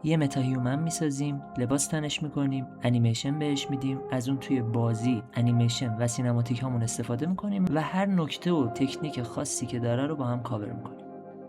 یه متا هیومن میسازیم، لباس تنش میکنیم، انیمیشن بهش میدیم، از اون توی بازی انیمیشن و سینماتیک هامون استفاده میکنیم و هر نکته و تکنیک خاصی که داره رو با هم کاور میکنیم.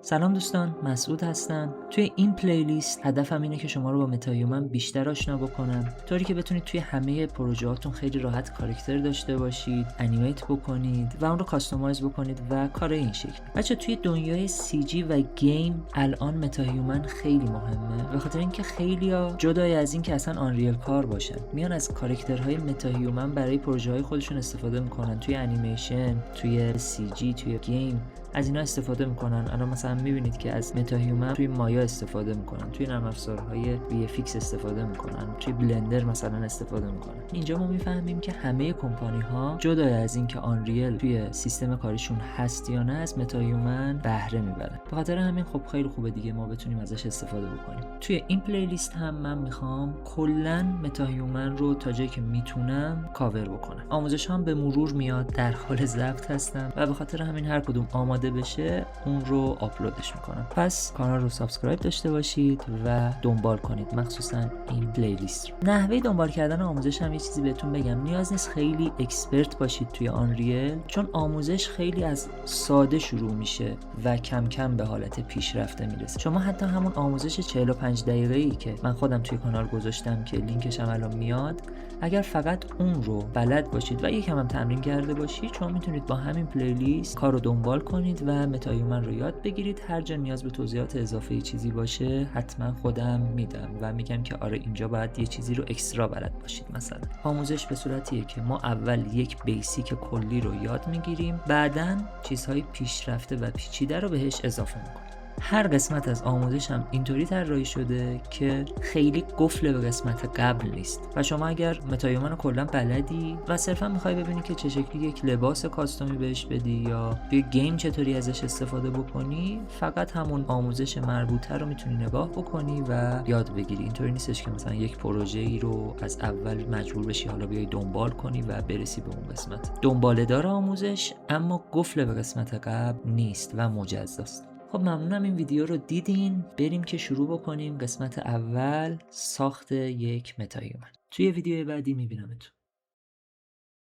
سلام دوستان، مسعود هستم. توی این پلیلیست هدفم اینه که شما رو با متا هیومن بیشتر آشنا بکنم، طوری که بتونید توی همه پروژه‌هاتون خیلی راحت کاراکتر داشته باشید، انیمیت بکنید و اون رو کاستومایز بکنید و کار این شکل. بچه توی دنیای سی جی و گیم الان متا هیومن خیلی مهمه، به خاطر اینکه خیلیا جدای از اینکه اصلا آنریل کار باشن، میان از کاراکترهای متا هیومن برای پروژه‌های خودشون استفاده میکنن. توی انیمیشن، توی سی جی، توی گیم از اینا استفاده میکنن. الان مثلا میبینید که از متا هیومن توی مایا استفاده میکنن، توی نرم افزارهای وی اف ایکس استفاده میکنن، توی بلندر مثلا استفاده میکنن. اینجا ما میفهمیم که همه کمپانی ها جدا از اینکه آنریل توی سیستم کاریشون هست یا نه از متا هیومن بهره میبرن. به خاطر همین خب خیلی خوبه دیگه ما بتونیم ازش استفاده بکنیم. توی این پلیلیست هم من میخوام کلا متا هیومن رو تا جایی که میتونم کاور بکنم. آموزش هم به مرور میاد، در حال ضبط هستم و به خاطر همین هر کدوم آماده بشه اون رو آپلودش میکنم. پس کانال رو سابسکرایب داشته باشید و دنبال کنید، مخصوصا این پلیلیست رو. نحوه دنبال کردن آموزش هم یه چیزی بهتون بگم، نیاز نیست خیلی اکسپرت باشید توی آنریل، چون آموزش خیلی از ساده شروع میشه و کم کم به حالت پیشرفته میرسه. شما حتی همون آموزش 45 دقیقه‌ای که من خودم توی کانال گذاشتم که لینکش هم الان میاد، اگر فقط اون رو بلد باشید و یکم هم تمرین کرده باشید، شما میتونید با همین پلیلیست کار رو دنبال کنید و متا هیومن رو یاد بگیرید. هر جا نیاز به توضیحات اضافه چیزی باشه حتما خودم میدم و میگم که آره اینجا باید یه چیزی رو اکسترا بلد باشید. مثلا آموزش به صورتیه که ما اول یک بیسیک کلی رو یاد میگیریم، بعداً چیزهای پیشرفته و پیچیده رو بهش اضافه میکنیم. هر قسمت از آموزش هم اینطوری طراحی شده که خیلی قفل به قسمت قبل نیست و شما اگر متا هیومن رو کلا بلدی و صرفا میخوای ببینی که چه شکلی یک لباس کاستومی بهش بدی یا توی گیم چطوری ازش استفاده بکنی، فقط همون آموزش مربوطه رو میتونی نگاه بکنی و یاد بگیری. اینطوری نیستش که مثلا یک پروژه‌ای رو از اول مجبور بشی حالا بیای دنبال کنی و برسی به اون قسمت. دنباله دار آموزش اما قفل به قسمت قبل نیست و مجزاست. خب ممنونم این ویدیو رو دیدین. بریم که شروع بکنیم قسمت اول، ساخت یک متا هیومن. توی ویدیو بعدی میبینمتون.